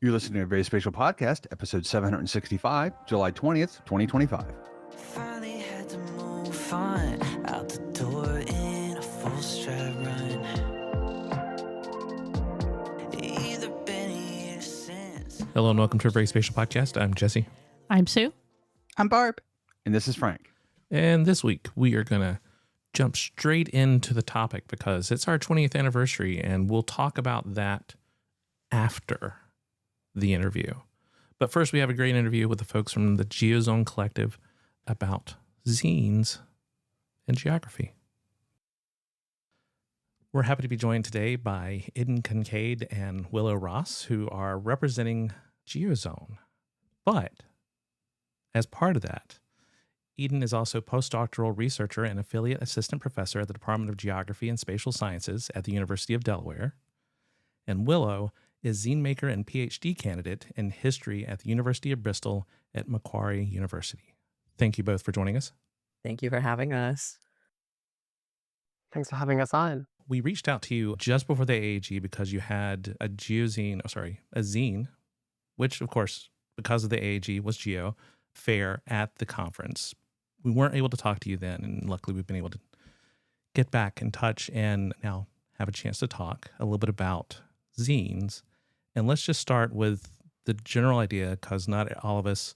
You're listening to VerySpatial Podcast, episode 765, July 20th, 2025. Finally had to move on out the door in a full stride run. Either been a year since. Hello and welcome to a VerySpatial Podcast. I'm Jesse. I'm Sue. I'm Barb. And this is Frank. And this week we are going to jump straight into the topic because it's our 20th anniversary and we'll talk about that after the interview. But first we have a great interview with the folks from the GeoZone Collective about zines and geography. We're happy to be joined today by Eden Kincaid and Willow Ross, who are representing GeoZone. But as part of that, Eden is also a postdoctoral researcher and affiliate assistant professor at the Department of Geography and Spatial Sciences at the University of Delaware. And Willow is zine maker and PhD candidate in history at the University of Bristol at Macquarie University. Thank you both for joining us. Thank you for having us. Thanks for having us on. We reached out to you just before the AAG because you had a zine, which of course, because of the AAG was Geo, fair at the conference. We weren't able to talk to you then, and luckily we've been able to get back in touch and now have a chance to talk a little bit about zines. And let's just start with the general idea, because not all of us,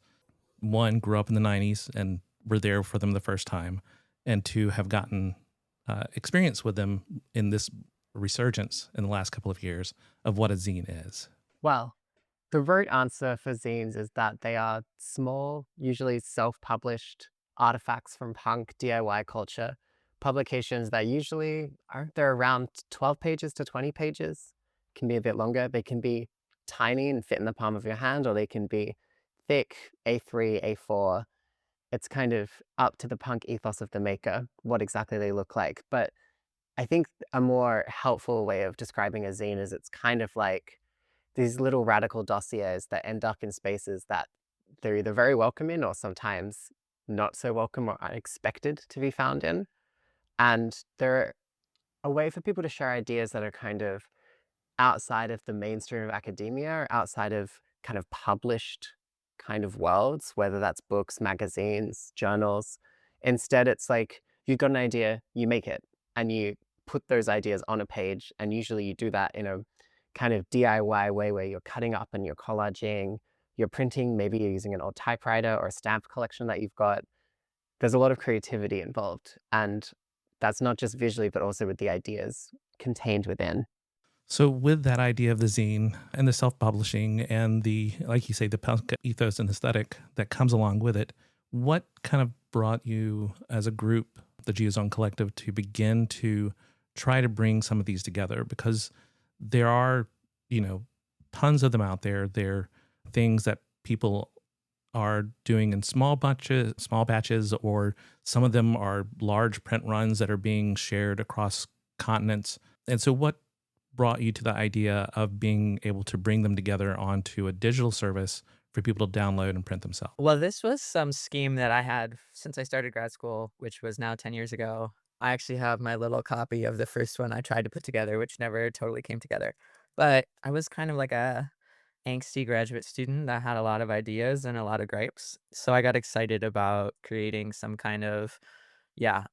one, grew up in the 90s and were there for them the first time, and two, have gotten experience with them in this resurgence in the last couple of years of what a zine is. Well, the rote answer for zines is that they are small, usually self-published artifacts from punk DIY culture, publications that usually they're around 12 pages to 20 pages, can be a bit longer. They can be tiny and fit in the palm of your hand, or they can be thick, A3, A4. It's kind of up to the punk ethos of the maker, what exactly they look like. But I think a more helpful way of describing a zine is it's kind of like these little radical dossiers that end up in spaces that they're either very welcome in or sometimes not so welcome or unexpected to be found in. And they're a way for people to share ideas that are kind of outside of the mainstream of academia or outside of kind of published kind of worlds, whether that's books, magazines, journals. Instead, it's like you've got an idea, you make it, and you put those ideas on a page. And usually you do that in a kind of DIY way where you're cutting up and you're collaging, you're printing, maybe you're using an old typewriter or a stamp collection that you've got. There's a lot of creativity involved. And that's not just visually, but also with the ideas contained within. So with that idea of the zine and the self-publishing and the, like you say, the punk ethos and aesthetic that comes along with it, what kind of brought you as a group, the GeoZone Collective, to begin to try to bring some of these together? Because there are, tons of them out there. They're things that people are doing in small batches, or some of them are large print runs that are being shared across continents. And so what brought you to the idea of being able to bring them together onto a digital service for people to download and print themselves? Well, this was some scheme that I had since I started grad school, which was now 10 years ago. I actually have my little copy of the first one I tried to put together, which never totally came together. But I was kind of like a angsty graduate student that had a lot of ideas and a lot of gripes. So I got excited about creating some kind of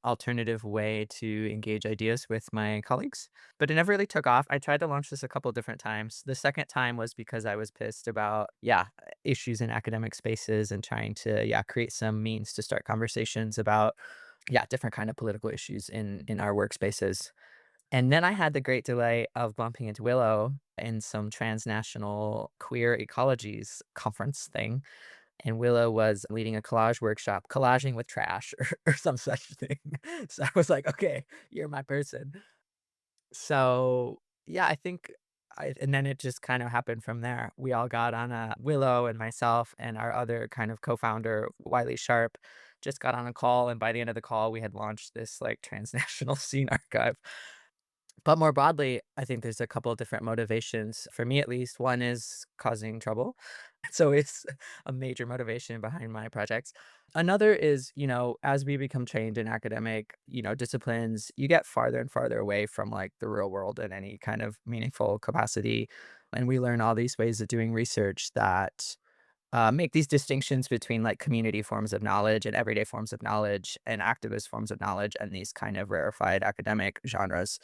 alternative way to engage ideas with my colleagues. But it never really took off. I tried to launch this a couple different times. The second time was because I was pissed about, issues in academic spaces and trying to, create some means to start conversations about, different kind of political issues in our workspaces. And then I had the great delight of bumping into Willow in some transnational queer ecologies conference thing. And Willow was leading a collage workshop, collaging with trash or some such thing. So I was like, okay, you're my person. So I think, and then it just kind of happened from there. We all got on Willow and myself and our other kind of co-founder, Wiley Sharp, just got on a call. And by the end of the call, we had launched this like transnational scene archive. But more broadly, I think there's a couple of different motivations. For me, at least, one is causing trouble. So it's a major motivation behind my projects. Another is, as we become trained in academic, disciplines, you get farther and farther away from like the real world in any kind of meaningful capacity. And we learn all these ways of doing research that make these distinctions between like community forms of knowledge and everyday forms of knowledge and activist forms of knowledge and these kind of rarefied academic genres.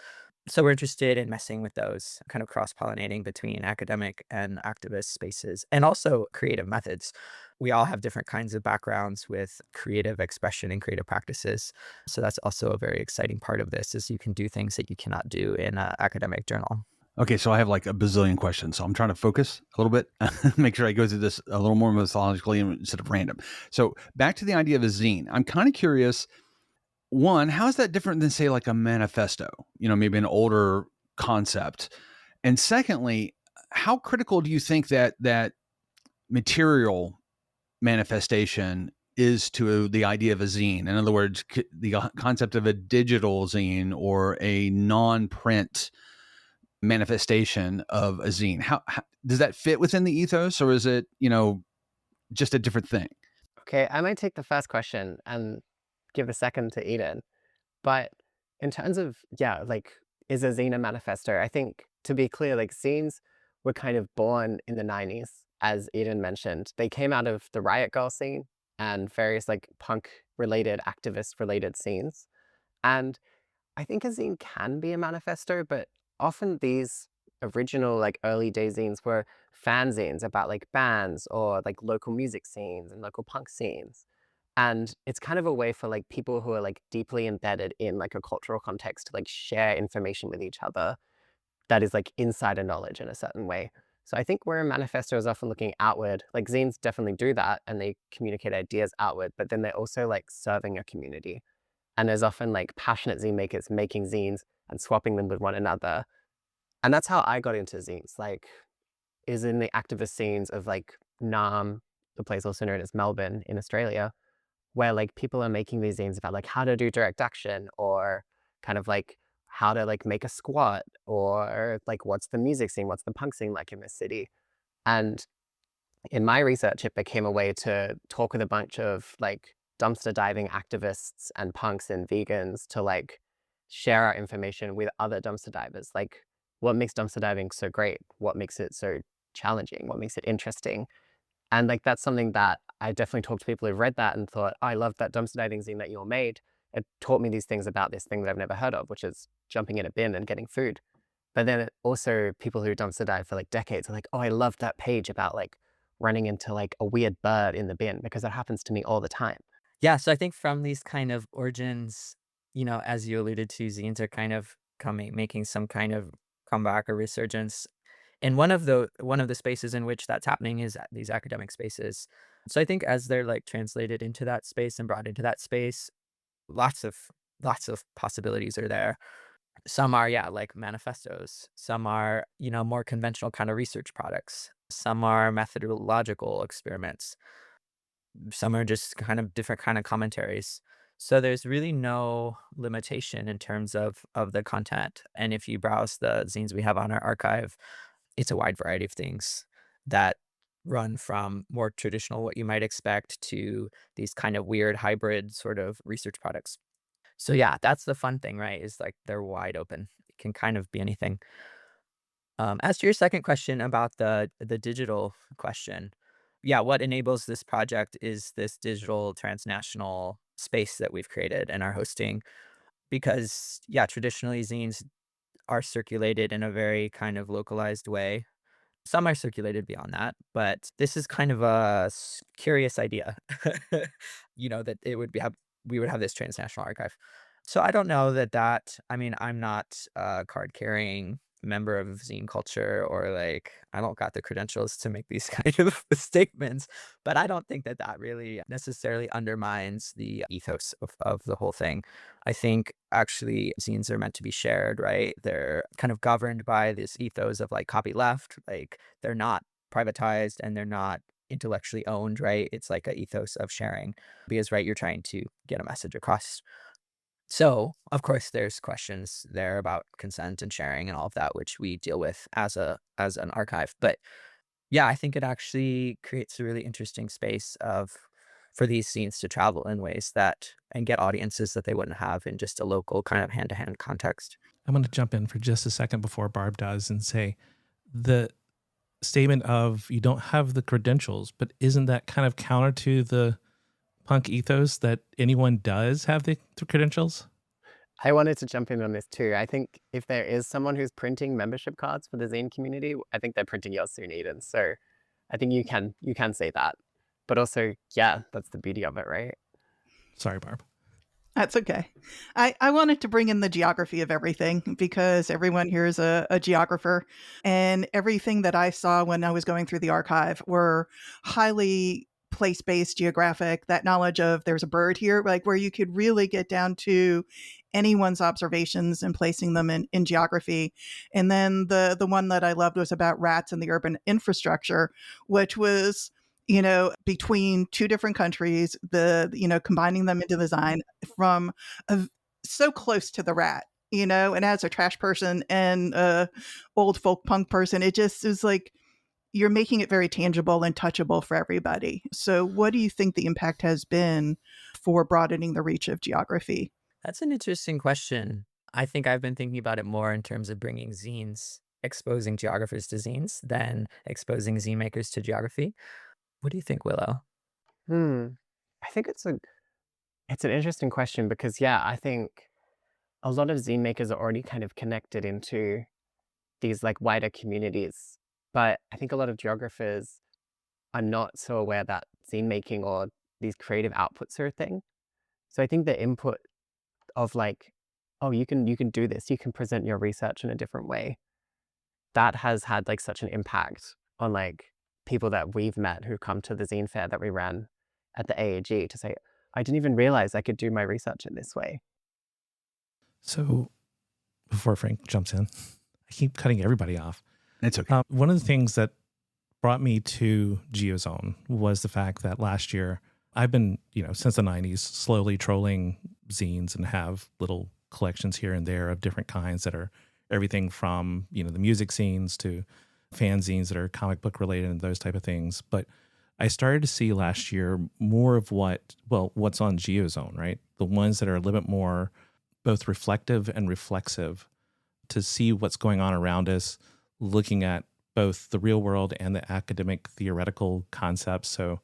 So we're interested in messing with those, kind of cross-pollinating between academic and activist spaces and also creative methods. We all have different kinds of backgrounds with creative expression and creative practices. So that's also a very exciting part of this is you can do things that you cannot do in an academic journal. Okay, so I have like a bazillion questions, so I'm trying to focus a little bit, make sure I go through this a little more methodologically instead of random. So back to the idea of a zine. I'm kind of curious. One, how is that different than say like a manifesto? Maybe an older concept. And secondly, how critical do you think that material manifestation is to the idea of a zine? In other words, the concept of a digital zine or a non-print manifestation of a zine. How does that fit within the ethos, or is it, just a different thing? Okay, I might take the first question and give the second to Eden. But in terms of, yeah, like, is a zine a manifesto? I think, to be clear, like, zines were kind of born in the 90s, as Eden mentioned. They came out of the Riot Girl scene and various, like, punk-related, activist-related scenes. And I think a zine can be a manifesto, but often these original, like, early day zines were fanzines about, like, bands or, like, local music scenes and local punk scenes. And it's kind of a way for, like, people who are, like, deeply embedded in, like, a cultural context to, like, share information with each other that is, like, insider knowledge in a certain way. So I think where a manifesto is often looking outward, like, zines definitely do that, and they communicate ideas outward, but then they're also, like, serving a community. And there's often, like, passionate zine makers making zines and swapping them with one another. And that's how I got into zines, like, is in the activist scenes of, like, Nam, the place also known as Melbourne in Australia, where, like, people are making these zines about, like, how to do direct action or kind of, like, how to, like, make a squat or, like, what's the music scene, what's the punk scene like in this city. And in my research, it became a way to talk with a bunch of, like, dumpster diving activists and punks and vegans to, like, share our information with other dumpster divers. Like, what makes dumpster diving so great? What makes it so challenging? What makes it interesting? And, like, that's something that I definitely talked to people who've read that and thought, "I love that dumpster diving zine that you all made. It taught me these things about this thing that I've never heard of, which is jumping in a bin and getting food." But then also people who dumpster dive for, like, decades are like, "Oh, I love that page about, like, running into, like, a weird bird in the bin," because that happens to me all the time. Yeah, so I think from these kind of origins, as you alluded to, zines are kind of coming making some kind of comeback or resurgence. And one of the spaces in which that's happening is these academic spaces. So I think as they're like translated into that space and brought into that space, lots of lots of possibilities are there. Some are, yeah, like manifestos. Some are, more conventional kind of research products. Some are methodological experiments. Some are just kind of different kind of commentaries. So there's really no limitation in terms of the content. And if you browse the zines we have on our archive, it's a wide variety of things that run from more traditional, what you might expect, to these kind of weird hybrid sort of research products. So yeah, that's the fun thing, right? Is like they're wide open. It can kind of be anything. As to your second question about the digital question, yeah, what enables this project is this digital transnational space that we've created and are hosting. Because yeah, traditionally zines are circulated in a very kind of localized way. Some are circulated beyond that, but this is kind of a curious idea, that it would be have we would have this transnational archive. So I don't know I mean, I'm not a card carrying member of zine culture or like I don't got the credentials to make these kind of statements, but I don't think that really necessarily undermines the ethos of the whole thing. I think actually zines are meant to be shared, right? They're kind of governed by this ethos of like copy left, like they're not privatized and they're not intellectually owned, right? It's like a ethos of sharing because, right, you're trying to get a message across. So, of course, there's questions there about consent and sharing and all of that, which we deal with as an archive. But yeah, I think it actually creates a really interesting space of for these scenes to travel in ways that and get audiences that they wouldn't have in just a local kind of hand to hand context. I'm going to jump in for just a second before Barb does and say the statement of you don't have the credentials, but isn't that kind of counter to the punk ethos that anyone does have the credentials? I wanted to jump in on this too. I think if there is someone who's printing membership cards for the zine community, I think they're printing yours soon, Eden. So I think you can say that. But also, yeah, that's the beauty of it, right? Sorry, Barb. That's okay. I wanted to bring in the geography of everything because everyone here is a geographer. And everything that I saw when I was going through the archive were highly place-based geographic, that knowledge of there's a bird here, like where you could really get down to anyone's observations and placing them in geography. And then the one that I loved was about rats and the urban infrastructure, which was between two different countries, combining them into design from so close to the rat, and as a trash person and a old folk punk person, it just is like you're making it very tangible and touchable for everybody. So what do you think the impact has been for broadening the reach of geography? That's an interesting question. I think I've been thinking about it more in terms of bringing zines, exposing geographers to zines than exposing zine makers to geography. What do you think, Willow? Hmm. I think it's an interesting question because yeah, I think a lot of zine makers are already kind of connected into these like wider communities. But I think a lot of geographers are not so aware that zine making or these creative outputs are a thing. So I think the input of like, oh, you can do this, you can present your research in a different way. That has had like such an impact on like people that we've met who come to the zine fair that we ran at the AAG to say, I didn't even realize I could do my research in this way. So before Frank jumps in, I keep cutting everybody off. It's okay. One of the things that brought me to GeoZone was the fact that last year I've been, since the 90s, slowly trolling zines and have little collections here and there of different kinds that are everything from, the music scenes to fan zines that are comic book related and those type of things. But I started to see last year more of what's on GeoZone, right? The ones that are a little bit more both reflective and reflexive to see what's going on around us, looking at both the real world and the academic theoretical concepts. So,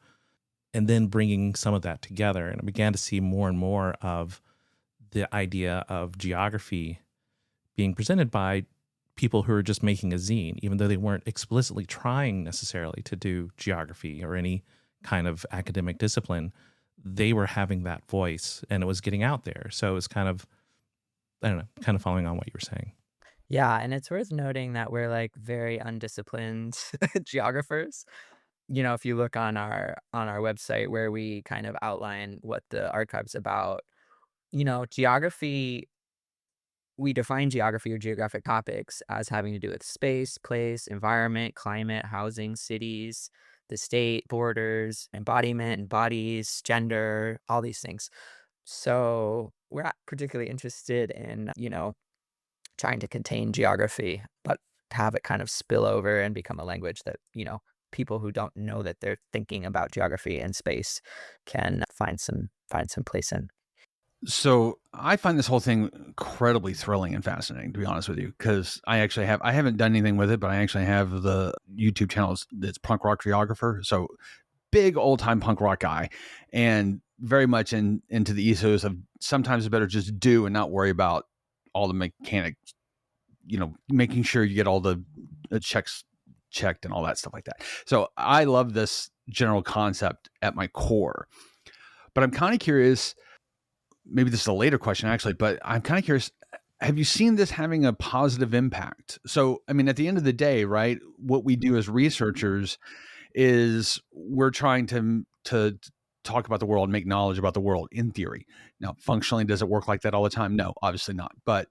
and then bringing some of that together. And I began to see more and more of the idea of geography being presented by people who are just making a zine, even though they weren't explicitly trying necessarily to do geography or any kind of academic discipline. They were having that voice and it was getting out there. So it was kind of, I don't know, kind of following on what you were saying. Yeah, and it's worth noting that we're like very undisciplined geographers. If you look on our website where we kind of outline what the archive's about, geography, we define geography or geographic topics as having to do with space, place, environment, climate, housing, cities, the state, borders, embodiment, bodies, gender, all these things. So we're not particularly interested in, trying to contain geography, but have it kind of spill over and become a language that, people who don't know that they're thinking about geography and space can find some place in. So I find this whole thing incredibly thrilling and fascinating, to be honest with you, because I haven't done anything with it, but I actually have the YouTube channel that's Punk Rock Geographer. So big old time punk rock guy and very much into the ethos of sometimes it's better just do and not worry about all the mechanics, making sure you get all the checks checked and all that stuff like that. So I love this general concept at my core, but I'm kind of curious, maybe this is a later question actually, but I'm kind of curious, have you seen this having a positive impact? So, I mean, at the end of the day, right, what we do as researchers is we're trying to talk about the world, make knowledge about the world in theory. Now, functionally, does it work like that all the time? No, obviously not. But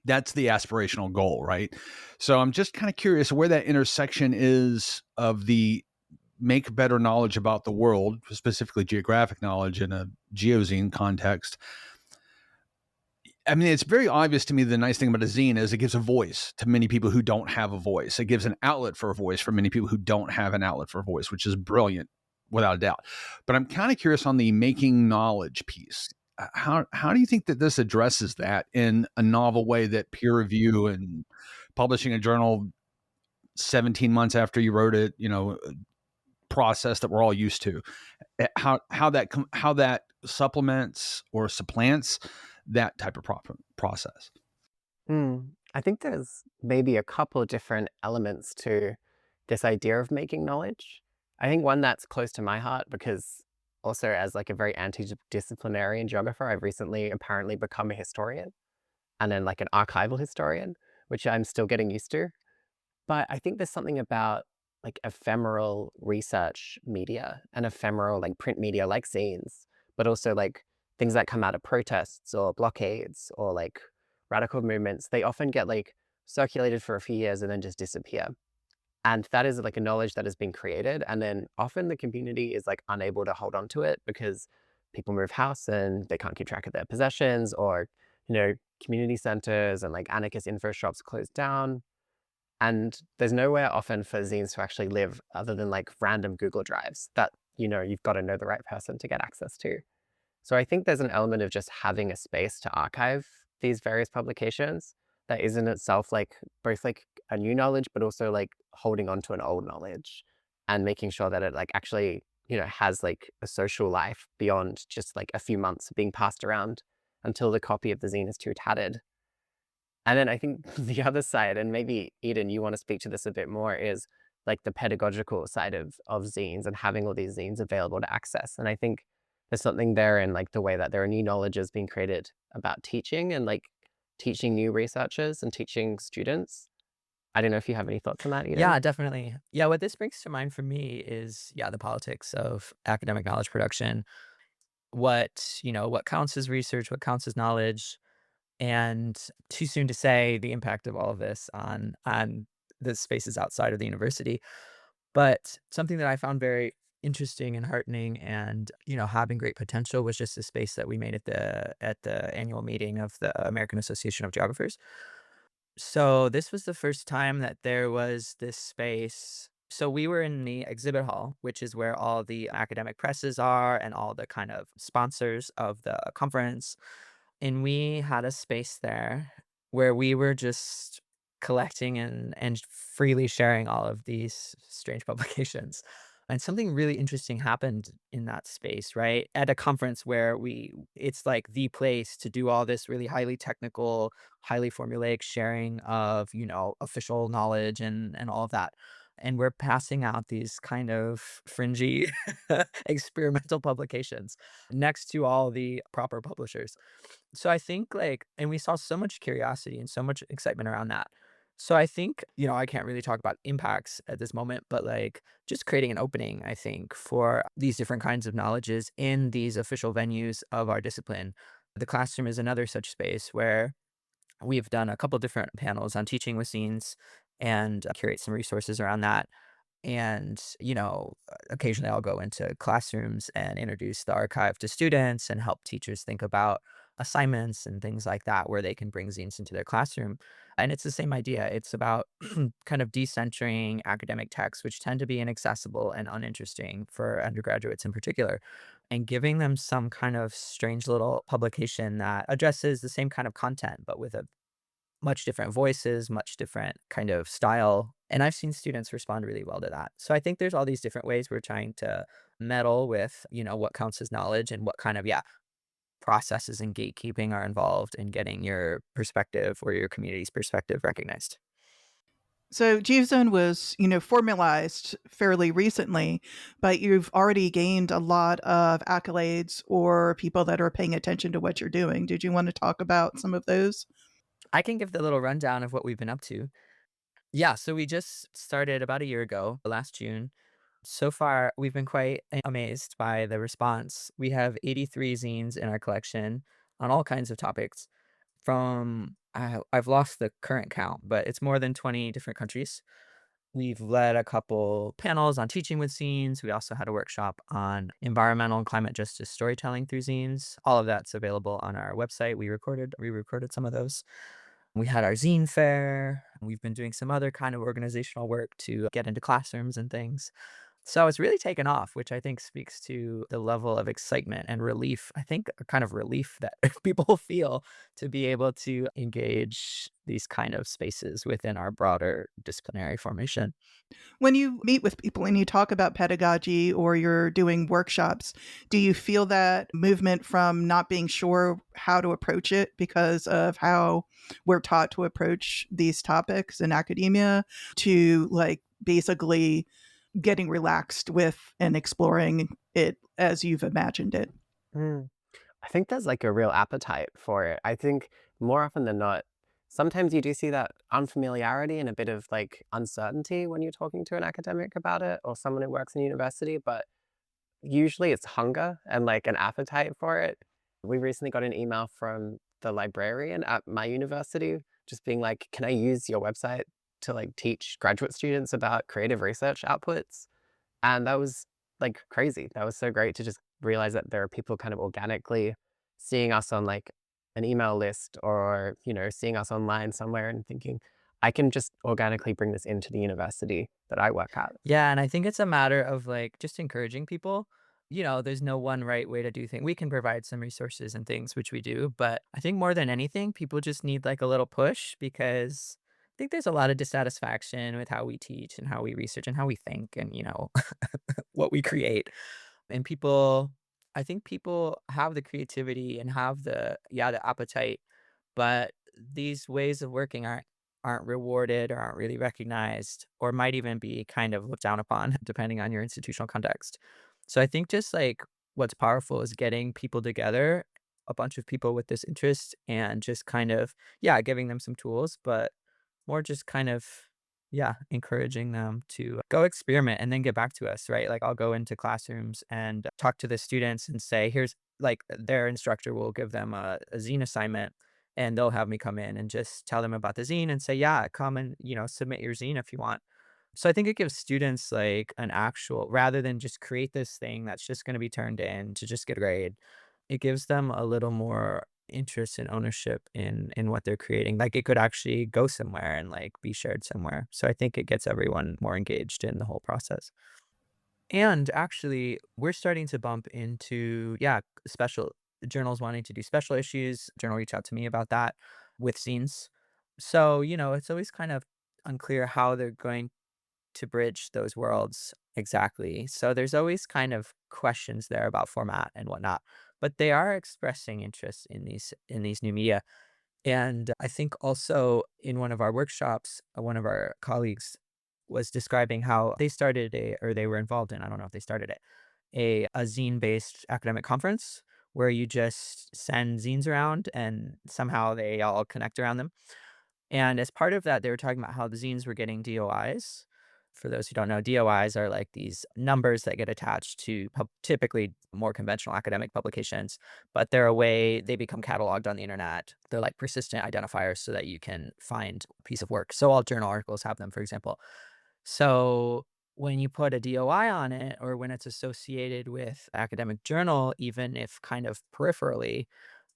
that's the aspirational goal, right? So I'm just kind of curious where that intersection is of the make better knowledge about the world, specifically geographic knowledge in a geozine context. I mean, it's very obvious to me the nice thing about a zine is it gives a voice to many people who don't have a voice. It gives an outlet for a voice for many people who don't have an outlet for a voice, which is brilliant, without a doubt. But I'm kind of curious on the making knowledge piece. How do you think that this addresses that in a novel way that peer review and publishing a journal 17 months after you wrote it, process that we're all used to. How that supplements or supplants that type of process. I think there's maybe a couple different elements to this idea of making knowledge. I think one that's close to my heart because also as like a very anti-disciplinarian geographer, I've recently apparently become a historian and then like an archival historian, which I'm still getting used to. But I think there's something about like ephemeral research media and ephemeral like print media like zines, but also like things that come out of protests or blockades or like radical movements. They often get like circulated for a few years and then just disappear. And that is like a knowledge that has been created. And then often the community is like unable to hold on to it because people move house and they can't keep track of their possessions or, you know, community centers and like anarchist info shops close down. And there's nowhere often for zines to actually live other than like random Google Drives that, you know, you've got to know the right person to get access to. So I think there's an element of just having a space to archive these various publications that is in itself like both like a new knowledge, but also like holding on to an old knowledge and making sure that it like actually, you know, has like a social life beyond just like a few months of being passed around until the copy of the zine is too tattered. And then I think the other side, and maybe Eden, you want to speak to this a bit more, is like the pedagogical side of zines and having all these zines available to access. And I think there's something there in like the way that there are new knowledges being created about teaching and like teaching new researchers and teaching students. I don't know if you have any thoughts on that, Eden. Yeah, definitely. Yeah, what this brings to mind for me is, yeah, the politics of academic knowledge production. What counts as research, what counts as knowledge, and too soon to say the impact of all of this on the spaces outside of the university. But something that I found very interesting and heartening and, having great potential was just the space that we made at the annual meeting of the American Association of Geographers. So this was the first time that there was this space. So we were in the exhibit hall, which is where all the academic presses are and all the kind of sponsors of the conference. And we had a space there where we were just collecting and freely sharing all of these strange publications. And something really interesting happened in that space, right? At a conference where it's like the place to do all this really highly technical, highly formulaic sharing of, official knowledge and all of that. And we're passing out these kind of fringy experimental publications next to all the proper publishers. So I think and we saw so much curiosity and so much excitement around that. So I think, I can't really talk about impacts at this moment, but just creating an opening, I think, for these different kinds of knowledges in these official venues of our discipline. The classroom is another such space where we've done a couple different panels on teaching with scenes and curate some resources around that. And, occasionally I'll go into classrooms and introduce the archive to students and help teachers think about assignments and things like that where they can bring zines into their classroom. And it's the same idea. It's about kind of decentering academic texts, which tend to be inaccessible and uninteresting for undergraduates in particular, and giving them some kind of strange little publication that addresses the same kind of content, but with a much different voices, much different kind of style. And I've seen students respond really well to that. So I think there's all these different ways we're trying to meddle with, what counts as knowledge and what kind of, processes and gatekeeping are involved in getting your perspective or your community's perspective recognized. So GeoZone was, formalized fairly recently, but you've already gained a lot of accolades or people that are paying attention to what you're doing. Did you want to talk about some of those? I can give the little rundown of what we've been up to. Yeah, so we just started about a year ago, last June. So far, we've been quite amazed by the response. We have 83 zines in our collection on all kinds of topics I've lost the current count, but it's more than 20 different countries. We've led a couple panels on teaching with zines. We also had a workshop on environmental and climate justice storytelling through zines. All of that's available on our website. We recorded some of those. We had our zine fair. We've been doing some other kind of organizational work to get into classrooms and things. So it's really taken off, which I think speaks to the level of excitement and relief. I think a kind of relief that people feel to be able to engage these kind of spaces within our broader disciplinary formation. When you meet with people and you talk about pedagogy or you're doing workshops, do you feel that movement from not being sure how to approach it because of how we're taught to approach these topics in academia to like basically getting relaxed with and exploring it as you've imagined it? Mm. I think there's like a real appetite for it. I think more often than not, sometimes you do see that unfamiliarity and a bit of like uncertainty when you're talking to an academic about it or someone who works in university, but usually it's hunger and like an appetite for it. We recently got an email from the librarian at my university just being like, can I use your website to like teach graduate students about creative research outputs? And that was, like, crazy. That was so great to just realize that there are people kind of organically seeing us on, like, an email list or, seeing us online somewhere and thinking, "I can just organically bring this into the university that I work at." Yeah, and I think it's a matter of, like, just encouraging people. There's no one right way to do things. We can provide some resources and things, which we do, but I think more than anything, people just need, like, a little push because I think there's a lot of dissatisfaction with how we teach and how we research and how we think and, what we create. And I think people have the creativity and have the appetite, but these ways of working aren't rewarded or aren't really recognized or might even be kind of looked down upon depending on your institutional context. So I think just like what's powerful is getting people together, a bunch of people with this interest and just kind of, yeah, giving them some tools, but more just kind of, yeah, encouraging them to go experiment and then get back to us, right? Like I'll go into classrooms and talk to the students and say, here's like their instructor will give them a zine assignment and they'll have me come in and just tell them about the zine and say, yeah, come and, submit your zine if you want. So I think it gives students like an actual, rather than just create this thing that's just going to be turned in to just get a grade, it gives them a little more interest and ownership in what they're creating. Like it could actually go somewhere and like be shared somewhere. So I think it gets everyone more engaged in the whole process. And actually, we're starting to bump into, yeah, special journals wanting to do special issues. Journal reached out to me about that with zines. So, it's always kind of unclear how they're going to bridge those worlds exactly. So there's always kind of questions there about format and whatnot. But they are expressing interest in these new media. And I think also in one of our workshops, one of our colleagues was describing how they started or they were involved in, I don't know if they started it, a zine-based academic conference where you just send zines around and somehow they all connect around them. And as part of that, they were talking about how the zines were getting DOIs. For those who don't know, DOIs are like these numbers that get attached to typically more conventional academic publications, but they're a way they become cataloged on the internet. They're like persistent identifiers so that you can find a piece of work. So all journal articles have them, for example. So when you put a DOI on it or when it's associated with academic journal, even if kind of peripherally,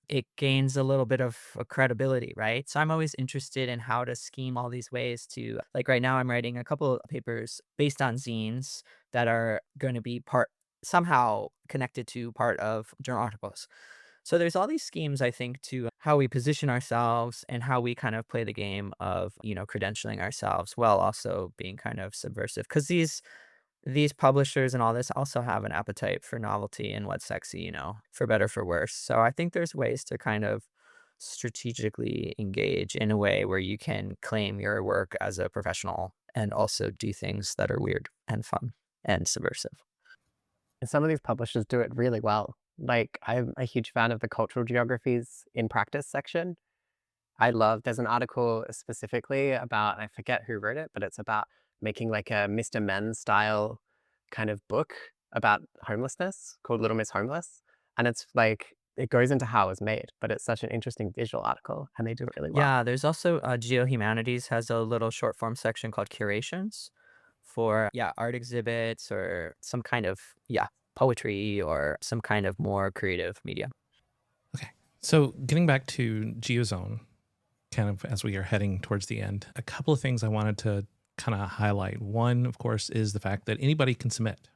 it gains a little bit of a credibility, right? So I'm always interested in how to scheme all these ways to like right now I'm writing a couple of papers based on zines that are going to be part somehow connected to part of journal articles. So there's all these schemes I think to how we position ourselves and how we kind of play the game of, credentialing ourselves while also being kind of subversive because these publishers and all this also have an appetite for novelty and what's sexy, for better for worse. So I think there's ways to kind of strategically engage in a way where you can claim your work as a professional and also do things that are weird and fun and subversive. And some of these publishers do it really well. Like, I'm a huge fan of the cultural geographies in practice section. There's an article specifically about, I forget who wrote it, but it's about making like a Mr. Men style kind of book about homelessness called Little Miss Homeless. And it's like, it goes into how it was made, but it's such an interesting visual article and they do it really well. Yeah, there's also GeoHumanities has a little short form section called curations for art exhibits or some kind of poetry or some kind of more creative media. Okay. So getting back to GeoZone, kind of as we are heading towards the end, a couple of things I wanted to kind of highlight. One, of course, is the fact that anybody can submit.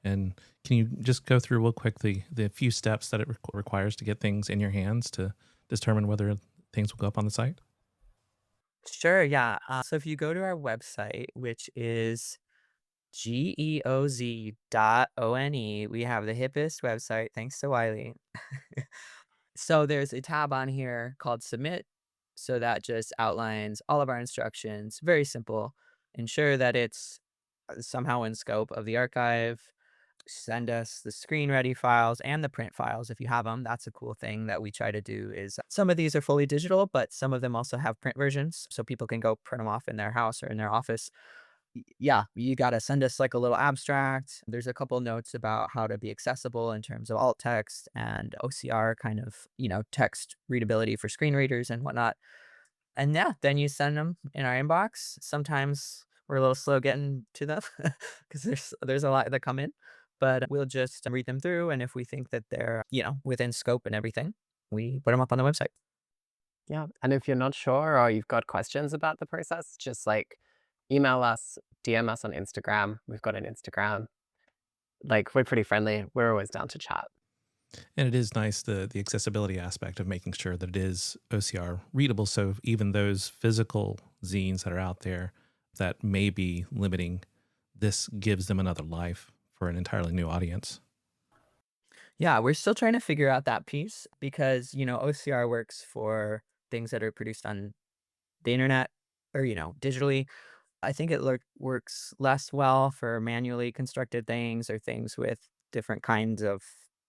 And can you just go through real quick the few steps that it requires to get things in your hands to determine whether things will go up on the site? Sure, yeah. So if you go to our website, which is geoz.one, we have the hippest website, thanks to Wiley. So there's a tab on here called Submit. So that just outlines all of our instructions. Very simple. Ensure that it's somehow in scope of the archive. Send us the screen ready files and the print files if you have them. That's a cool thing that we try to do is some of these are fully digital, but some of them also have print versions so people can go print them off in their house or in their office. Yeah, you got to send us like a little abstract. There's a couple notes about how to be accessible in terms of alt text and OCR kind of, text readability for screen readers and whatnot. And yeah, then you send them in our inbox. Sometimes we're a little slow getting to them because there's a lot that come in, but we'll just read them through. And if we think that they're, within scope and everything, we put them up on the website. Yeah. And if you're not sure or you've got questions about the process, just like email us, DM us on Instagram. We've got an Instagram. Like, we're pretty friendly. We're always down to chat. And it is nice the accessibility aspect of making sure that it is OCR readable. So even those physical zines that are out there that may be limiting, this gives them another life for an entirely new audience. Yeah, we're still trying to figure out that piece because, OCR works for things that are produced on the internet or, digitally. I think it works less well for manually constructed things or things with different kinds of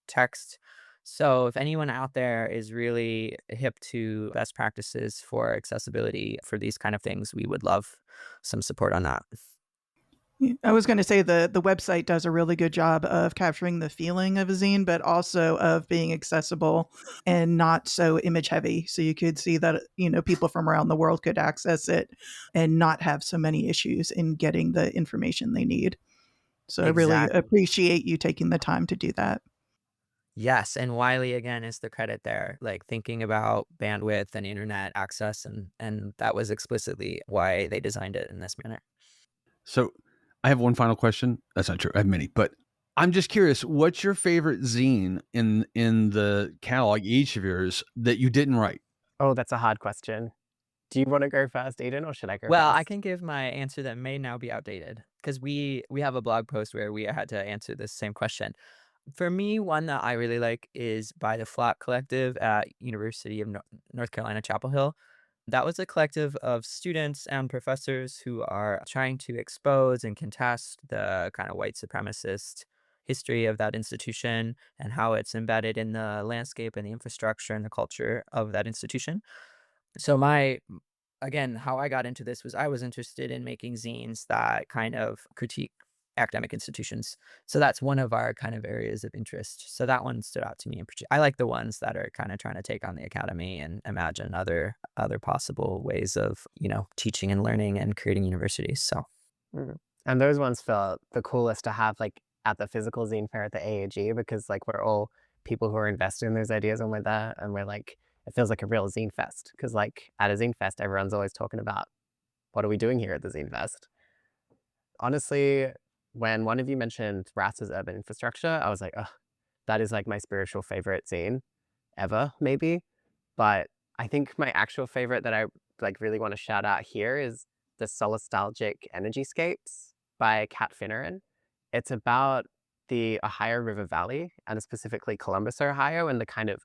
text. So if anyone out there is really hip to best practices for accessibility for these kind of things, we would love some support on that. I was going to say the website does a really good job of capturing the feeling of a zine, but also of being accessible and not so image heavy. So you could see that, people from around the world could access it and not have so many issues in getting the information they need. So I really Exactly. appreciate you taking the time to do that. Yes, and Wiley again is the credit there, like thinking about bandwidth and internet access, and that was explicitly why they designed it in this manner. So I have one final question. That's not true. I have many, but I'm just curious. What's your favorite zine in the catalog, each of yours, that you didn't write? Oh, that's a hard question. Do you want to go first, Eden, or should I go Well, I first? can give my answer that may now be outdated because we have a blog post where we had to answer this same question. For me, one that I really like is by the Flock Collective at University of North Carolina, Chapel Hill. That was a collective of students and professors who are trying to expose and contest the kind of white supremacist history of that institution and how it's embedded in the landscape and the infrastructure and the culture of that institution. So again, how I got into this was I was interested in making zines that kind of critique academic institutions. So that's one of our kind of areas of interest. So that one stood out to me in particular. I like the ones that are kind of trying to take on the academy and imagine other possible ways of, teaching and learning and creating universities. So Mm. And those ones felt the coolest to have like at the physical zine fair at the AAG because like we're all people who are invested in those ideas and we're there and we're like, it feels like a real zine fest because like at a zine fest, everyone's always talking about what are we doing here at the zine fest? Honestly, when one of you mentioned Rats's urban infrastructure, I was like, oh, that is like my spiritual favorite zine ever, maybe. But I think my actual favorite that I like really want to shout out here is the Solastalgic Energyscapes by Kat Finneran. It's about the Ohio River Valley and specifically Columbus, Ohio, and the kind of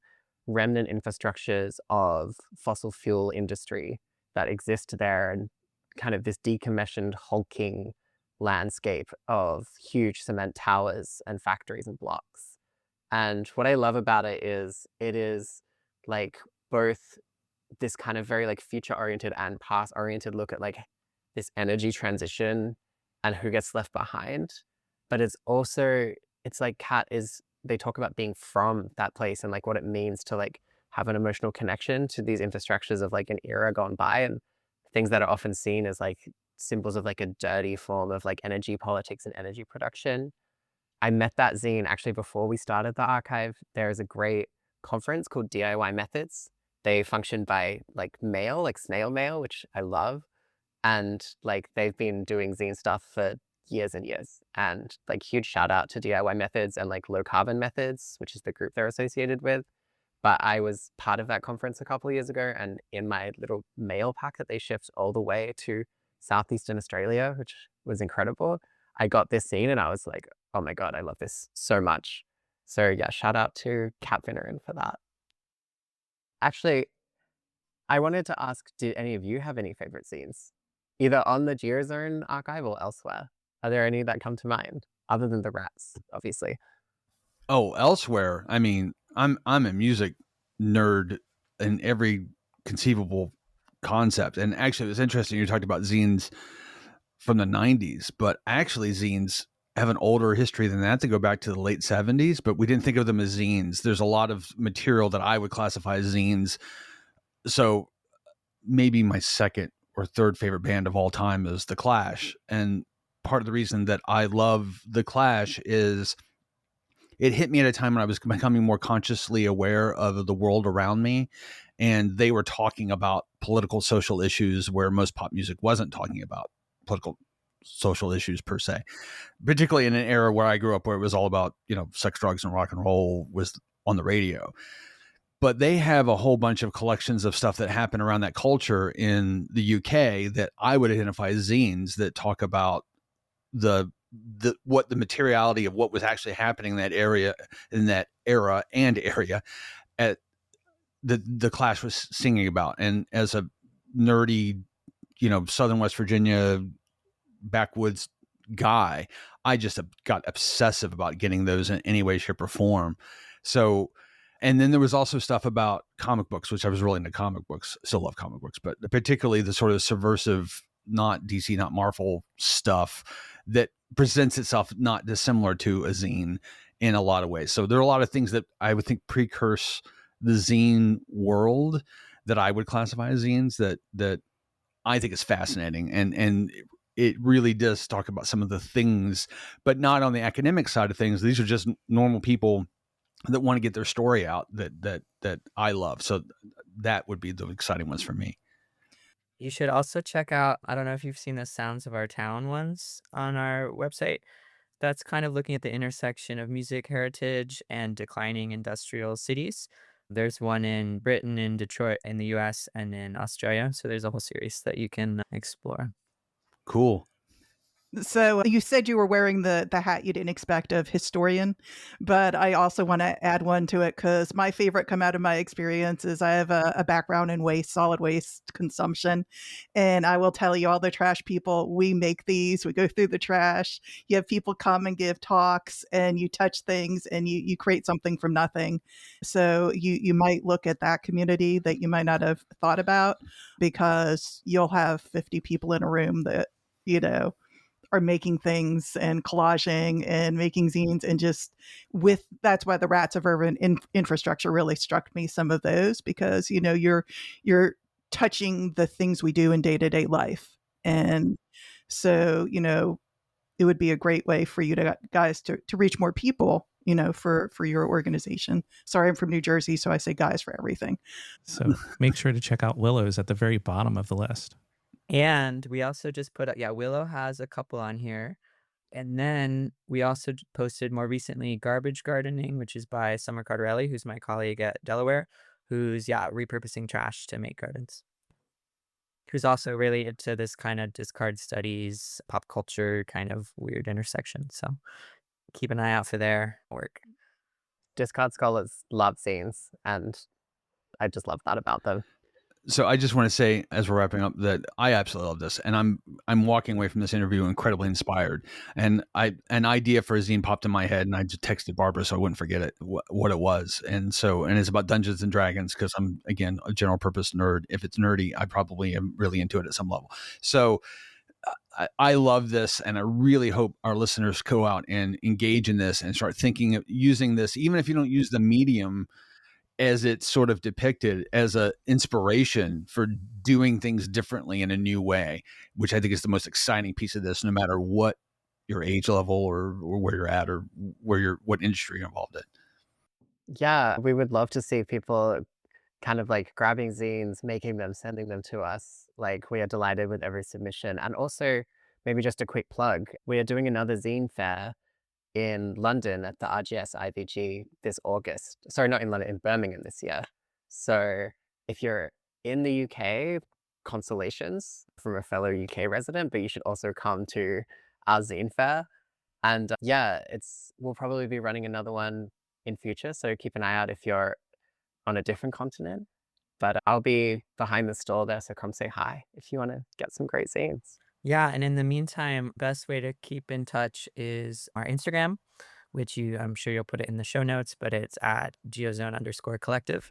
remnant infrastructures of fossil fuel industry that exist there and kind of this decommissioned, hulking landscape of huge cement towers and factories and blocks. And what I love about it is like both this kind of very like future oriented and past oriented look at like this energy transition and who gets left behind. But it's like Kat is, they talk about being from that place and like what it means to like have an emotional connection to these infrastructures of like an era gone by and things that are often seen as like symbols of like a dirty form of like energy politics and energy production. I met that zine actually before we started the archive. There is a great conference called DIY Methods. They function by like mail, like snail mail, which I love. And like they've been doing zine stuff for years and years. And like huge shout out to DIY Methods and like Low Carbon Methods, which is the group they're associated with. But I was part of that conference a couple of years ago, and in my little mail pack that they shipped all the way to Southeastern Australia, which was incredible, I got this zine and I was like, oh my God, I love this so much. So yeah, shout out to Kat Vinnerin for that. Actually, I wanted to ask, did any of you have any favorite zines? Either on the GeoZone archive or elsewhere? Are there any that come to mind? Other than the rats, obviously. Oh, elsewhere. I mean, I'm a music nerd in every conceivable concept. And actually, it was interesting. You talked about zines from the 90s, but actually, zines have an older history than that. They go back to the late 70s, but we didn't think of them as zines. There's a lot of material that I would classify as zines. So maybe my second or third favorite band of all time is The Clash. And part of the reason that I love The Clash is it hit me at a time when I was becoming more consciously aware of the world around me. And they were talking about political social issues where most pop music wasn't talking about political social issues per se, particularly in an era where I grew up where it was all about, sex, drugs, and rock and roll was on the radio. But they have a whole bunch of collections of stuff that happened around that culture in the UK that I would identify as zines that talk about the what the materiality of what was actually happening in that area, in that era and area at the Clash was singing about. And as a nerdy, Southern West Virginia backwoods guy, I just got obsessive about getting those in any way, shape, or form. So, and then there was also stuff about comic books, which I was really into comic books, still love comic books, but particularly the sort of subversive, not DC, not Marvel stuff that presents itself not dissimilar to a zine in a lot of ways. So there are a lot of things that I would think precurse the zine world that I would classify as zines that I think is fascinating. And it really does talk about some of the things, but not on the academic side of things. These are just normal people that want to get their story out that I love. So that would be the exciting ones for me. You should also check out, I don't know if you've seen the Sounds of Our Town ones on our website. That's kind of looking at the intersection of music heritage and declining industrial cities. There's one in Britain, in Detroit, in the US, and in Australia. So there's a whole series that you can explore. Cool. So you said you were wearing the hat you didn't expect of historian, but I also want to add one to it because my favorite come out of my experience is I have a background in waste, solid waste consumption. And I will tell you, all the trash people, we make these, we go through the trash. You have people come and give talks and you touch things and you create something from nothing. So you might look at that community that you might not have thought about because you'll have 50 people in a room that, are making things and collaging and making zines and just that's why the rats of urban infrastructure really struck me, some of those, because you're touching the things we do in day-to-day life. And so it would be a great way for you guys to reach more people, for your organization. Sorry, I'm from New Jersey, so I say guys for everything. So make sure to check out Willow's at the very bottom of the list. And we also just put up, Willow has a couple on here. And then we also posted more recently Garbage Gardening, which is by Summer Cardarelli, who's my colleague at Delaware, who's, repurposing trash to make gardens. Who's also really into this kind of discard studies, pop culture kind of weird intersection. So keep an eye out for their work. Discard scholars love zines, and I just love that about them. So I just want to say, as we're wrapping up, that I absolutely love this, and I'm walking away from this interview incredibly inspired. And an idea for a zine popped in my head, and I just texted Barbara so I wouldn't forget it, what it was. And it's about Dungeons and Dragons, because I'm, again, a general purpose nerd. If it's nerdy, I probably am really into it at some level. So I love this, and I really hope our listeners go out and engage in this and start thinking of using this, even if you don't use the medium as it's sort of depicted, as a inspiration for doing things differently in a new way, which I think is the most exciting piece of this, no matter what your age level or where you're at or what industry you're involved in. Yeah, we would love to see people kind of like grabbing zines, making them, sending them to us. Like, we are delighted with every submission. And also, maybe just a quick plug, we are doing another zine fair in London at the RGS IVG this August. Sorry, not in London, in Birmingham this year. So if you're in the UK, consolations from a fellow UK resident, but you should also come to our zine fair. And yeah, we'll probably be running another one in future. So keep an eye out if you're on a different continent. But I'll be behind the stall there, so come say hi if you want to get some great zines. Yeah, and in the meantime, best way to keep in touch is our Instagram, which I'm sure you'll put it in the show notes, but it's at geozone_collective.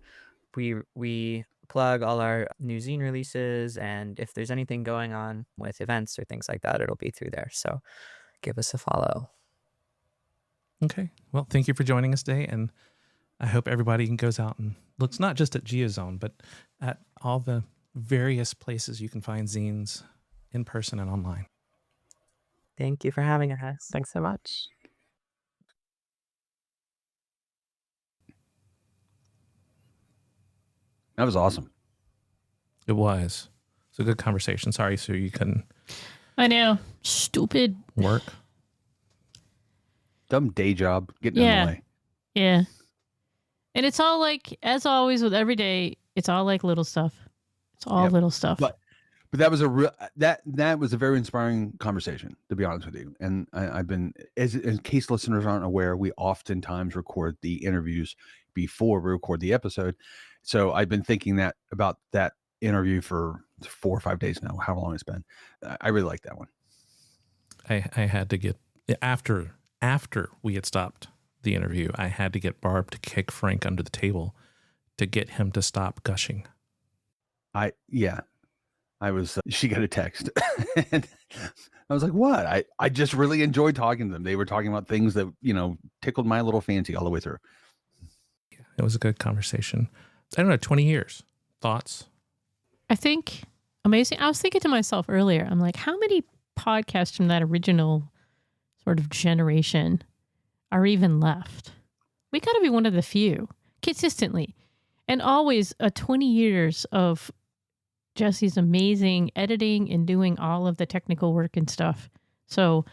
We plug all our new zine releases, and if there's anything going on with events or things like that, it'll be through there. So give us a follow. Okay. Well, thank you for joining us today. And I hope everybody goes out and looks not just at GeoZone, but at all the various places you can find zines in person and online. Thank you for having us. Thanks so much. That was awesome. It was. It's a good conversation. Sorry, Sue, you couldn't I know. Stupid. work. Dumb day job getting in the way. Yeah. And it's all like, as always with every day, it's all like little stuff. It's all little stuff. But that was that was a very inspiring conversation, to be honest with you. And I've been, in case listeners aren't aware, we oftentimes record the interviews before we record the episode. So I've been thinking about that interview for 4 or 5 days now, how long it's been. I really like that one. I had to get, after we had stopped the interview, I had to get Barb to kick Frank under the table to get him to stop gushing. She got a text and I was like, what? I just really enjoyed talking to them. They were talking about things that, tickled my little fancy all the way through. Yeah, it was a good conversation. I don't know, 20 years. Thoughts? I think amazing. I was thinking to myself earlier, I'm like, how many podcasts from that original sort of generation are even left? We got to be one of the few consistently. And always 20 years of Jesse's amazing editing and doing all of the technical work and stuff. So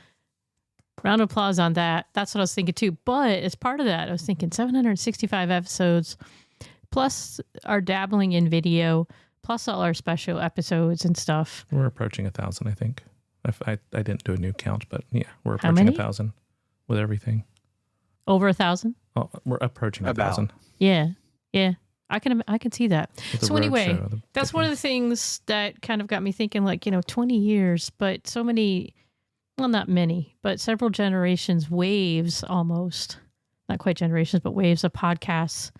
round of applause on that. That's what I was thinking too. But as part of that, I was thinking 765 episodes, plus our dabbling in video, plus all our special episodes and stuff. We're approaching 1,000, I think. I didn't do a new count, but yeah, we're How approaching many? 1,000 with everything. Over 1,000? Oh, we're approaching About. 1,000. Yeah. I can see that. With the So road anyway, show, that's one of the things that kind of got me thinking, like, 20 years, but so many, well, not many, but several generations, waves almost, not quite generations, but waves of podcasts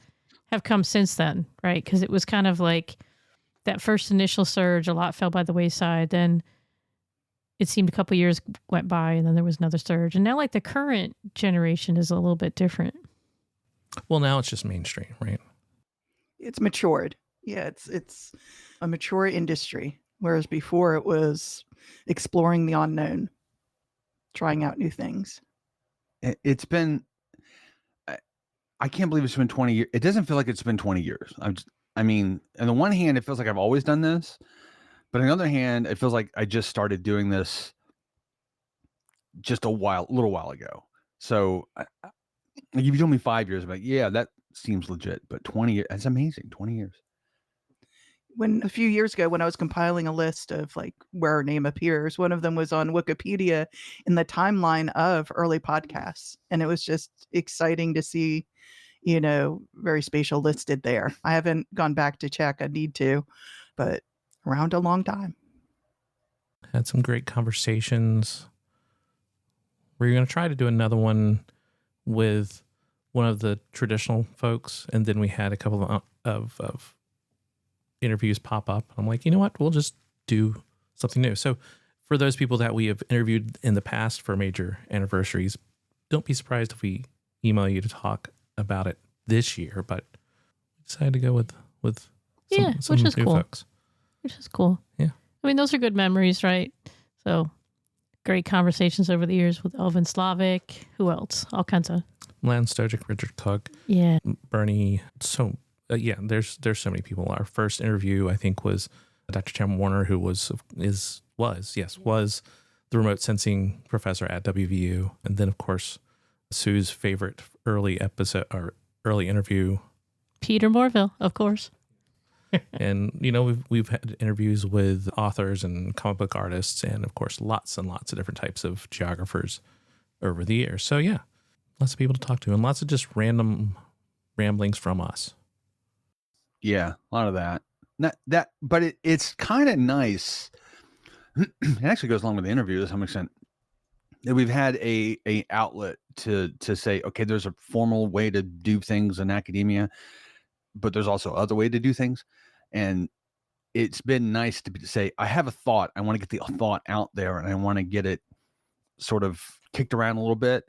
have come since then, right? Because it was kind of like that first initial surge, a lot fell by the wayside. Then it seemed a couple years went by and then there was another surge. And now like the current generation is a little bit different. Well, now it's just mainstream, right? It's matured. Yeah, it's a mature industry, whereas before it was exploring the unknown, trying out new things. It's been, I can't believe it's been 20 years. It doesn't feel like it's been 20 years. On the one hand, it feels like I've always done this, but on the other hand, it feels like I just started doing this just a little while ago. So if you told me 5 years, I'm like, yeah, that seems legit, but 20 years, that's amazing. 20 years. When a few years ago, when I was compiling a list of like where our name appears, one of them was on Wikipedia in the timeline of early podcasts. And it was just exciting to see, VerySpatial listed there. I haven't gone back to check. I need to, but around a long time. Had some great conversations. We're going to try to do another one with one of the traditional folks. And then we had a couple of interviews pop up. I'm like, you know what? We'll just do something new. So for those people that we have interviewed in the past for major anniversaries, don't be surprised if we email you to talk about it this year, but we decided to go with some which is new cool. folks. Which is cool. Yeah. I mean, those are good memories, right? So great conversations over the years with Elvin Slavic. Who else? All kinds of. Lance Stojic, Richard Cook, Yeah. Bernie. So yeah, there's so many people. Our first interview, I think, was Dr. Tim Warner, who was the remote sensing professor at WVU. And then, of course, Sue's favorite early interview, Peter Morville, of course. And, we've had interviews with authors and comic book artists and, of course, lots and lots of different types of geographers over the years. So, yeah, lots of people to talk to and lots of just random ramblings from us. Yeah, a lot of that. But it's kind of nice. It actually goes along with the interview to some extent. That we've had a outlet to say, okay, there's a formal way to do things in academia, but there's also other way to do things. And it's been nice to say, I have a thought. I want to get the thought out there and I want to get it sort of kicked around a little bit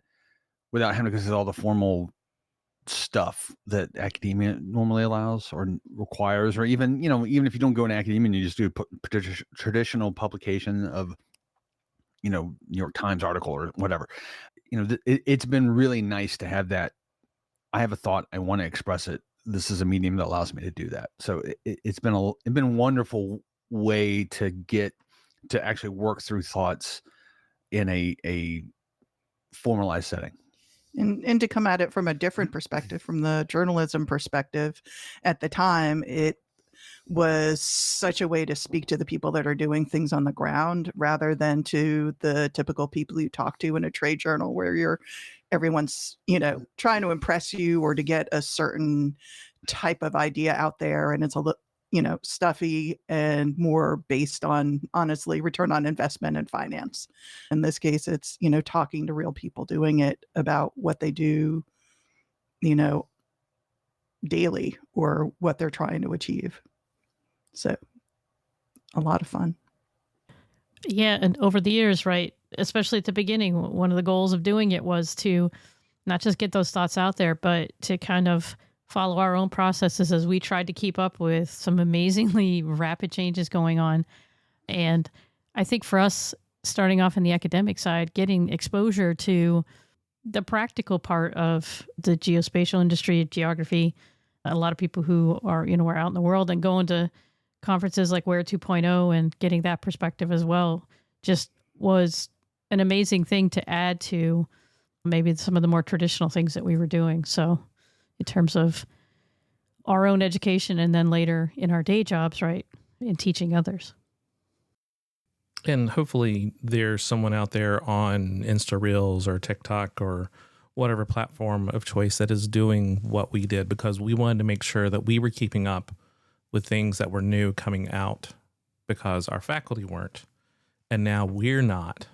without having to go through all the formal stuff that academia normally allows or requires, or even if you don't go into academia and you just do traditional publication of New York Times article or whatever, it's been really nice to have that. I have a thought, I want to express it, this is a medium that allows me to do that. So it's been a wonderful way to get to actually work through thoughts in a formalized setting. And to come at it from a different perspective, from the journalism perspective, at the time, it was such a way to speak to the people that are doing things on the ground rather than to the typical people you talk to in a trade journal where everyone's, trying to impress you or to get a certain type of idea out there. And it's a little, stuffy and more based on, honestly, return on investment and finance. In this case, it's, talking to real people doing it about what they do, daily or what they're trying to achieve. So a lot of fun. Yeah. And over the years, right, especially at the beginning, one of the goals of doing it was to not just get those thoughts out there, but to kind of follow our own processes as we tried to keep up with some amazingly rapid changes going on. And I think for us, starting off in the academic side, getting exposure to the practical part of the geospatial industry, geography, a lot of people who are, are out in the world and going to conferences like Where 2.0 and getting that perspective as well just was an amazing thing to add to maybe some of the more traditional things that we were doing. So in terms of our own education and then later in our day jobs, right, in teaching others. And hopefully there's someone out there on Insta Reels or TikTok or whatever platform of choice that is doing what we did, because we wanted to make sure that we were keeping up with things that were new coming out because our faculty weren't. And now we're not.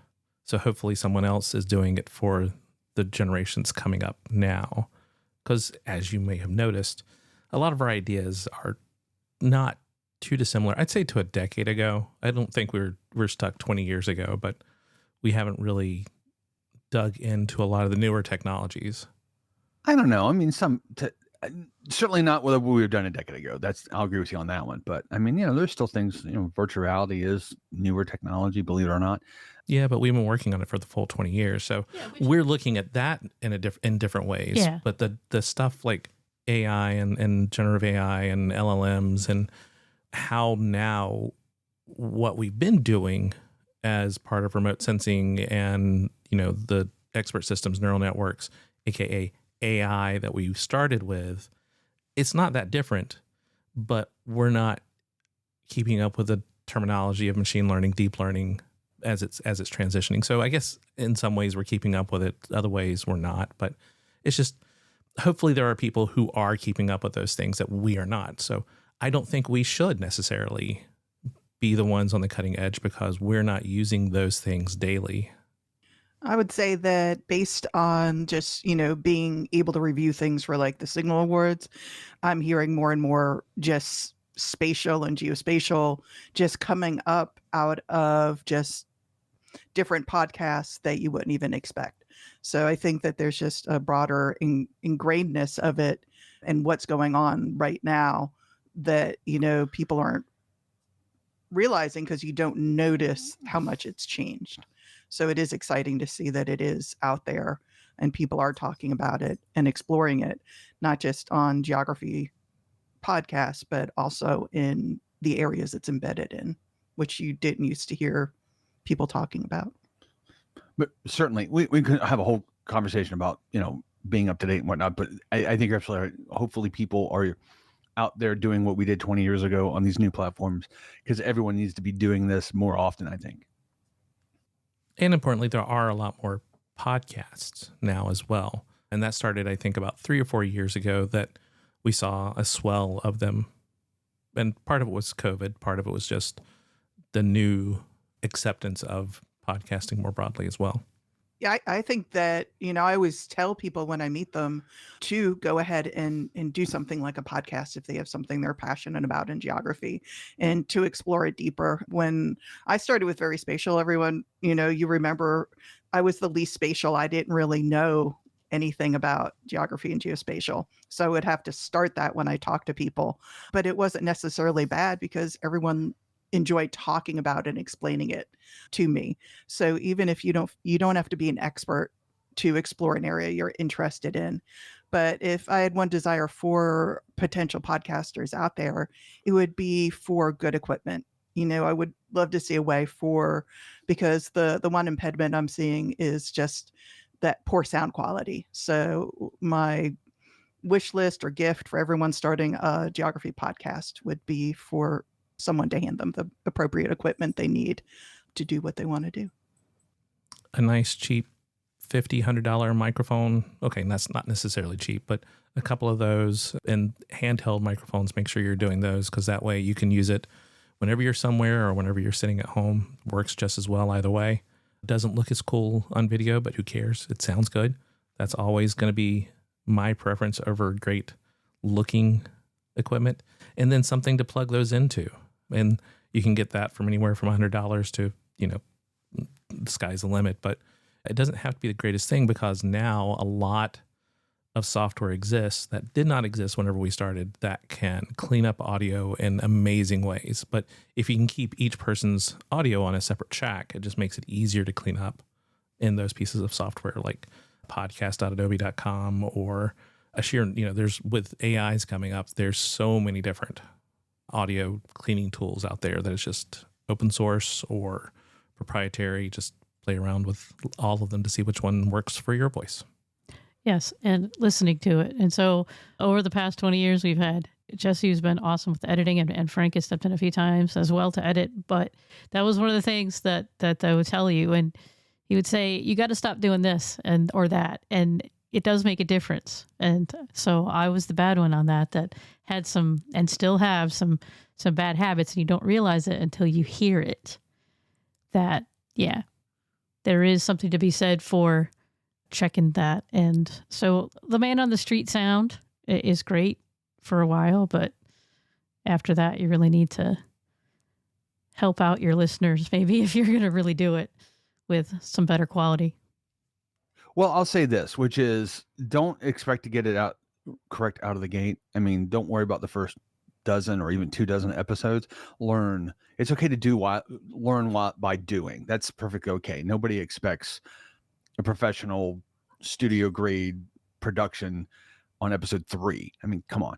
So hopefully someone else is doing it for the generations coming up now. Because as you may have noticed, a lot of our ideas are not too dissimilar. I'd say to a decade ago. I don't think we're stuck 20 years ago, but we haven't really dug into a lot of the newer technologies. I don't know. I mean, certainly not what we have done a decade ago. I'll agree with you on that one. But I mean, there's still things, virtual reality is newer technology, believe it or not. Yeah, but we've been working on it for the full 20 years. So we're looking at that in different ways. Yeah. But the stuff like AI and generative AI and LLMs and how now what we've been doing as part of remote sensing and, the expert systems neural networks, aka AI that we started with, it's not that different, but we're not keeping up with the terminology of machine learning, deep learning as it's transitioning. So I guess in some ways we're keeping up with it, other ways we're not, but it's just, hopefully there are people who are keeping up with those things that we are not. So I don't think we should necessarily be the ones on the cutting edge because we're not using those things daily. I would say that based on just, being able to review things for like the Signal Awards, I'm hearing more and more just spatial and geospatial just coming up out of just different podcasts that you wouldn't even expect. So I think that there's just a broader ingrainedness of it and what's going on right now that, people aren't realizing because you don't notice how much it's changed. So it is exciting to see that it is out there and people are talking about it and exploring it, not just on geography podcasts, but also in the areas it's embedded in, which you didn't used to hear people talking about. But certainly, we could have a whole conversation about, being up to date and whatnot. But I think you're absolutely right. Hopefully, people are out there doing what we did 20 years ago on these new platforms, because everyone needs to be doing this more often, I think. And importantly, there are a lot more podcasts now as well. And that started, I think, about 3 or 4 years ago that we saw a swell of them. And part of it was COVID. Part of it was just the new acceptance of podcasting more broadly as well. Yeah, I think that, I always tell people when I meet them to go ahead and do something like a podcast if they have something they're passionate about in geography, and to explore it deeper. When I started with VerySpatial, everyone, you remember I was the least spatial. I didn't really know anything about geography and geospatial. So I would have to start that when I talk to people. But it wasn't necessarily bad because everyone enjoyed talking about and explaining it to me. So even if you don't have to be an expert to explore an area you're interested in. But if I had one desire for potential podcasters out there, it would be for good equipment. I would love to see a way because the one impediment I'm seeing is just that poor sound quality. So my wish list or gift for everyone starting a geography podcast would be for someone to hand them the appropriate equipment they need to do what they want to do. A nice, cheap $50, $100 microphone. Okay, and that's not necessarily cheap, but a couple of those, and handheld microphones, make sure you're doing those, because that way you can use it whenever you're somewhere or whenever you're sitting at home. Works just as well either way. It doesn't look as cool on video, but who cares? It sounds good. That's always going to be my preference over great looking equipment. And then something to plug those into. And you can get that from anywhere from $100 to, the sky's the limit. But it doesn't have to be the greatest thing, because now a lot of software exists that did not exist whenever we started that can clean up audio in amazing ways. But if you can keep each person's audio on a separate track, it just makes it easier to clean up in those pieces of software like podcast.adobe.com or a sheer, there's, with AIs coming up, there's so many different audio cleaning tools out there that it's just open source or proprietary. Just play around with all of them to see which one works for your voice. Yes, and listening to it. And so over the past 20 years, we've had Jesse, who's been awesome with editing, and Frank has stepped in a few times as well to edit. But that was one of the things that I would tell you. And he would say, you got to stop doing this or that. And it does make a difference. And so I was the bad one on that had some, and still have some bad habits, and you don't realize it until you hear it. That, yeah, there is something to be said for checking that. And so the man on the street sound is great for a while, but after that, you really need to help out your listeners, maybe, if you're going to really do it with some better quality. Well, I'll say this, which is, don't expect to get it out correct out of the gate. I mean, don't worry about the first dozen or even 2 dozen episodes. Learn. It's okay to learn by doing. That's perfectly okay. Nobody expects a professional studio grade production on episode 3. I mean, come on.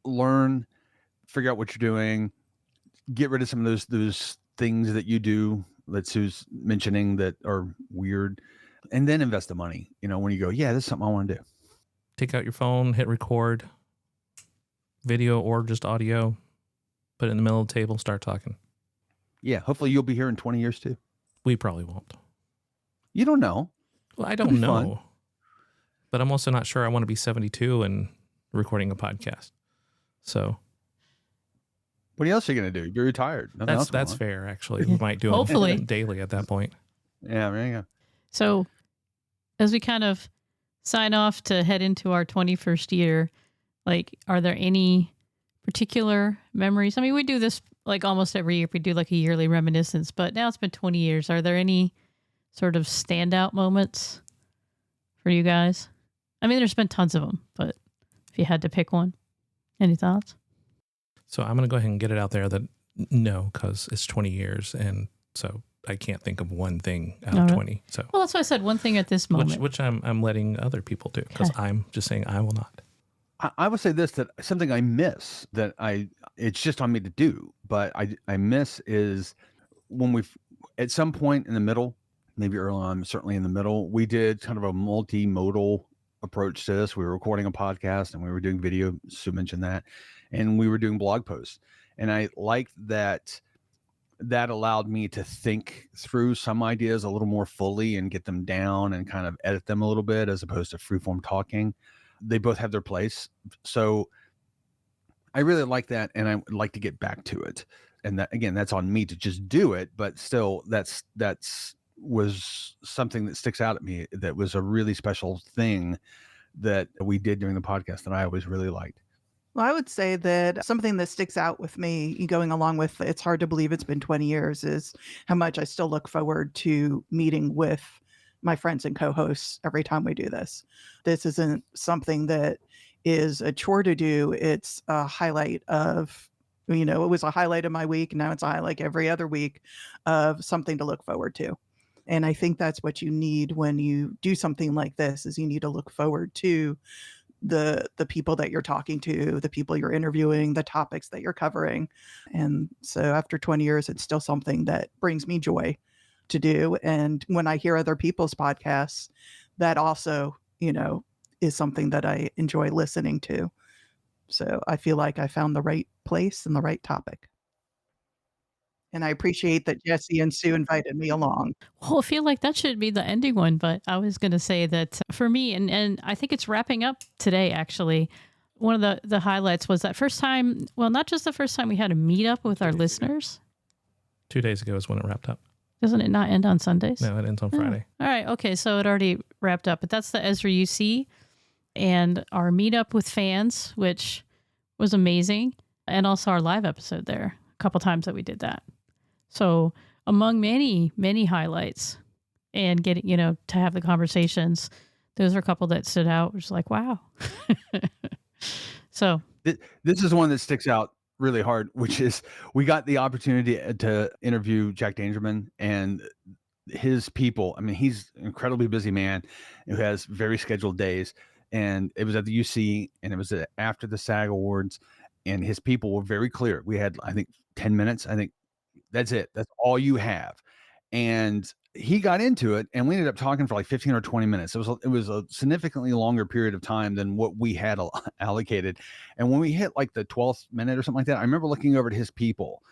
Learn, figure out what you're doing, get rid of some of those things that you do that Sue's mentioning that are weird, and then invest the money, when you go, yeah, this is something I want to do. Take out your phone, hit record, video or just audio, put it in the middle of the table, start talking. Yeah, hopefully you'll be here in 20 years too. We probably won't. You don't know. Well, I don't know. Fun. But I'm also not sure I want to be 72 and recording a podcast. So what else are you going to do? You're retired. That's fair, actually. We might do it daily at that point. Yeah, there you go. So as we kind of sign off to head into our 21st year, are there any particular memories? I mean, we do this almost every year. We do a yearly reminiscence, but now it's been 20 years. Are there any sort of standout moments for you guys? I mean, there's been tons of them, but if you had to pick one, any thoughts? So I'm going to go ahead and get it out there that no, because it's 20 years. And so I can't think of one thing out of 20. So, well, that's why I said one thing at this moment. Which I'm letting other people do, because I'm just saying I will not. I would say this, that something I miss that it's just on me to do, but I miss is when at some point in the middle, maybe early on, certainly in the middle, we did kind of a multimodal approach to this. We were recording a podcast and we were doing video. Sue mentioned that, and we were doing blog posts. And I liked that allowed me to think through some ideas a little more fully and get them down and kind of edit them a little bit as opposed to freeform talking. They both have their place. So I really like that, and I would like to get back to it. And that, again, that's on me to just do it, but still that's was something that sticks out at me. That was a really special thing that we did during the podcast that I always really liked. Well, I would say that something that sticks out with me, going along with it's hard to believe it's been 20 years, is how much I still look forward to meeting with my friends and co-hosts every time we do this. This isn't something that is a chore to do. It's a highlight of, it was a highlight of my week. Now it's a highlight every other week of something to look forward to. And I think that's what you need when you do something like this, is you need to look forward to the people that you're talking to, the people you're interviewing, the topics that you're covering. And so after 20 years, it's still something that brings me joy to do. And when I hear other people's podcasts, that also, is something that I enjoy listening to. So I feel like I found the right place and the right topic. And I appreciate that Jesse and Sue invited me along. Well, I feel like that should be the ending one, but I was going to say that for me, and I think it's wrapping up today, actually. One of the highlights was that first time, well, not just the first time we had a meetup with our listeners. 2 days ago is when it wrapped up. Doesn't it not end on Sundays? No, it ends on Friday. All right. Okay. So it already wrapped up, but that's the Ezra UC and our meetup with fans, which was amazing. And also our live episode there, a couple times that we did that. So among many, many highlights and getting, to have the conversations, those are a couple that stood out, which is like, wow. So this is one that sticks out really hard, which is we got the opportunity to interview Jack Dangerman and his people. I mean, he's an incredibly busy man who has very scheduled days, and it was at the UC, and it was after the SAG Awards, and his people were very clear. We had, I think, 10 minutes. I think that's it. That's all you have. And he got into it, and we ended up talking for like 15 or 20 minutes. It was a significantly longer period of time than what we had allocated. And when we hit like the 12th minute or something like that, I remember looking over at his people,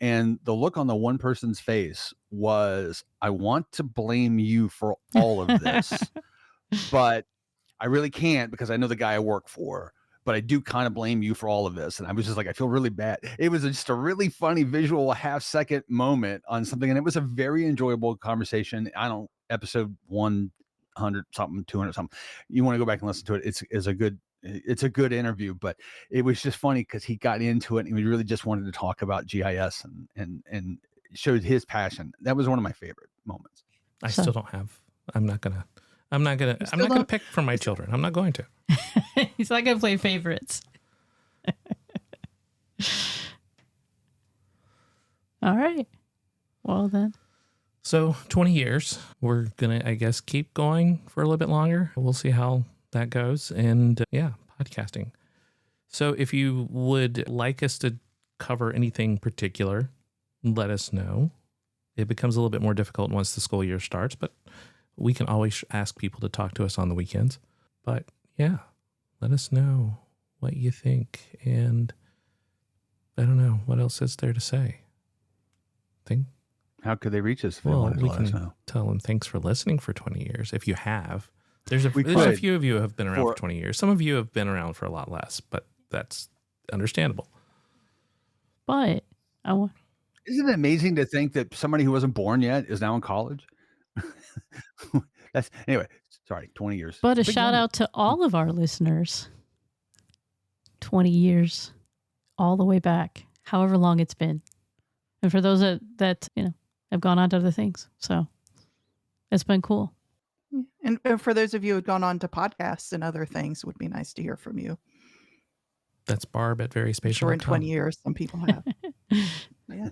and the look on the one person's face was, I want to blame you for all of this, but I really can't, because I know the guy I work for. But I do kind of blame you for all of this. And I was just like, I feel really bad. It was just a really funny visual half-second moment on something. And it was a very enjoyable conversation. Episode 100 something, 200 something. You want to go back and listen to it. It's a good interview, but it was just funny because he got into it and he really just wanted to talk about GIS and showed his passion. That was one of my favorite moments. I still don't have, I'm not going to pick for my children. I'm not going to. He's not going to play favorites. All right. Well, then. So 20 years, we're going to, I guess, keep going for a little bit longer. We'll see how that goes. And podcasting. So if you would like us to cover anything particular, let us know. It becomes a little bit more difficult once the school year starts, but we can always ask people to talk to us on the weekends. But yeah, let us know what you think. And I don't know, what else is there to say? How could they reach us? Well, we can tell them thanks for listening for 20 years. If you have, there's a few of you who have been around for 20 years. Some of you have been around for a lot less, but that's understandable. But isn't it amazing to think that somebody who wasn't born yet is now in college? Anyway, sorry, 20 years. But a shout out to all of our listeners. 20 years, all the way back, however long it's been. And for those that have gone on to other things. So it's been cool. And for those of you who have gone on to podcasts and other things, it would be nice to hear from you. That's Barb at VerySpatial. Sure, in 20 years, some people have. Yeah.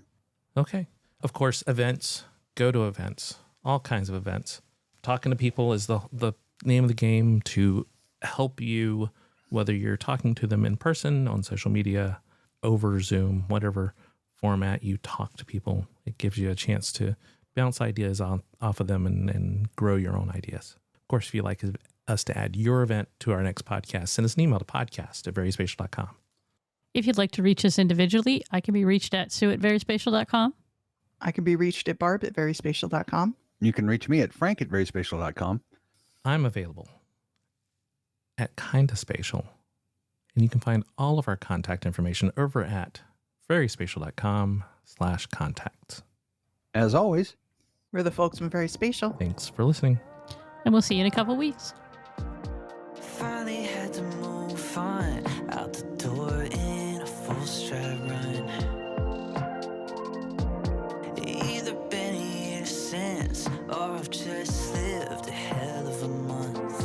Okay. Of course, events. Go to events. All kinds of events. Talking to people is the name of the game to help you whether you're talking to them in person, on social media, over Zoom, whatever format you talk to people, it gives you a chance to bounce ideas off of them and grow your own ideas. Of course, if you'd like us to add your event to our next podcast, send us an email to podcast@veryspatial.com. If you'd like to reach us individually, I can be reached at sue@veryspatial.com. I can be reached at barb@veryspatial.com. You can reach me at frank@veryspatial.com. I'm available at Kinda Spatial, and you can find all of our contact information over at veryspatial.com/contact. As always, We're the folks from Very Spatial. Thanks for listening. And we'll see you in a couple weeks. Finally had to move on out the door in a full stride run. Either been a year since, or I've just lived a hell of a month.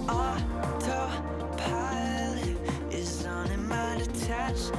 Autopilot is on and mind attached.